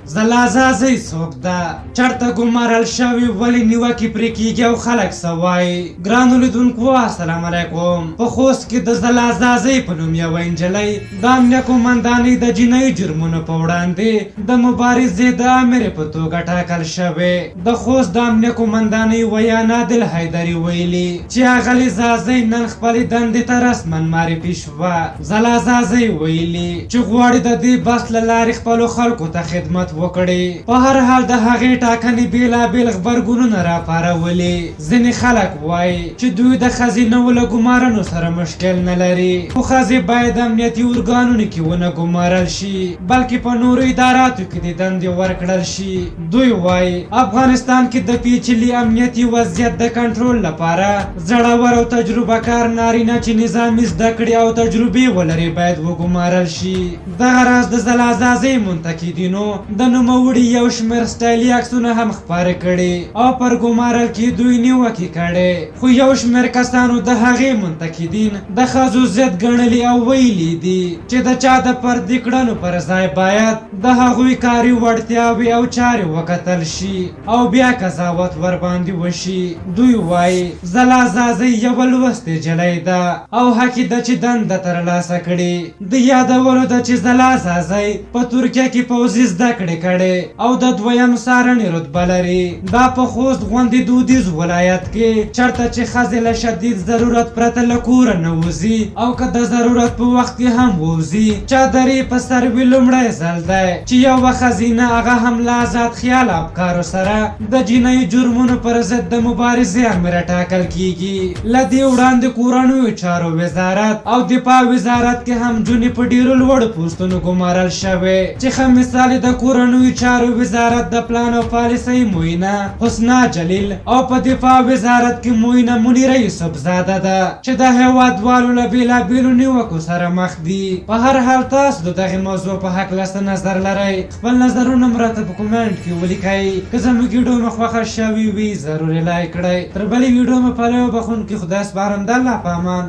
زلازازی څوک ده چرته ګمارل شوي ولې نیوکې پرې کیږي او خلک څه وایي. ګرانو لیدونکو السلام علیکم. په خوست کې د زلازازۍ په نوم یوه نجلۍ د امنیه قومندانۍ د جنایي جرمونو په وړاندې د مبارزې د امرې په توګه ټاکل شوې. د خوست د امنیه قومندانۍ ویان عادل حیدري ویلي چې اغلې زازۍ نن خپلې دندې ته رسما معرفي شوه. زلازازۍ ویلي چې غواړي د دې بس له لارې خپلو خلکو ته خدمت وکړي. په هر حال د هغې ټاکنې بېلابېل غبرګونونه راپارولي. ځینې خلک وایي چې دوی د ښځینهو له ګمارنو سره مشکل نه لري، خو ښځې باید امنیتي ارګانونو کې ونه ګمارل شي بلکې په نورو اداراتو کې د دندې ورکړل شي. دوی وایي افغانستان کې د پیچلي امنیتي وضعیت د کنټرول لپاره زړور او تجربه کار نارینه چې نظامي زده کړې او تجربې ولري باید وګمارل شي. دغه راز د زلازازۍ منتقدینو د نوموړي یو شمېر سټایلي عکسونه هم خپاره کړي او پر ګمارل کې دوی نیوکې کړي، خو یو شمېر کسانو د هغې منتقدین د ښځو ضد ګڼلي او ویلي دي چې د چا د پردې کړنو پر ځای باید د هغوی کاري وړتیاوې او چارې وکتل شي او بیا قضاوت ورباندې وشي. دوی وایي زلازازۍ یوه لوستې نجلۍ ده او حق یې ده چې دنده ترلاسه کړي. د یادولو ده چې زلازازۍ په ترکیه کې پوځي زده کړې کړې او د دویم څارنې رتبه لري. دا په خوست غوندې دودیز ولایت کې چېرته چې ښځې له شدید ضرورت پرته له کوره نه وځي او که د ضرورت په وخت کې هم ووځي چادرې په سر وي لومړی ځل دی چې یوه ښځینه هغه هم له ازاد خیال افکارو سره د جنایي جرمونو پر ضد د مبارزې امره ټاکل کیږي. له دې وړاندې کورنیو چارو وزارت او دفاع وزارت کې هم جونې په ډېرو لوړو پوستونو ګمارل شوې چې ښه مثال د کورنیو چارو وزارت د پلان او پالیسۍ معینه حسنا جلیل او په دفاع وزارت کې معینه منیره یوسفزاده ده چې د هېوادوالو له بېلابېلو نیوکو سره مخ دي. په هر حال تاسو د دغې موضوع په هکله څه نظر لرئ؟ خپل نظرونه مو راته په کومنټ کې ولیکئ. که زموږ ویډیو مو خوښه شوې وي ضروري لایک کړئ. تر بلې ویډیو مو پلوي بخښونکي خدای سپارم. د الله په امان.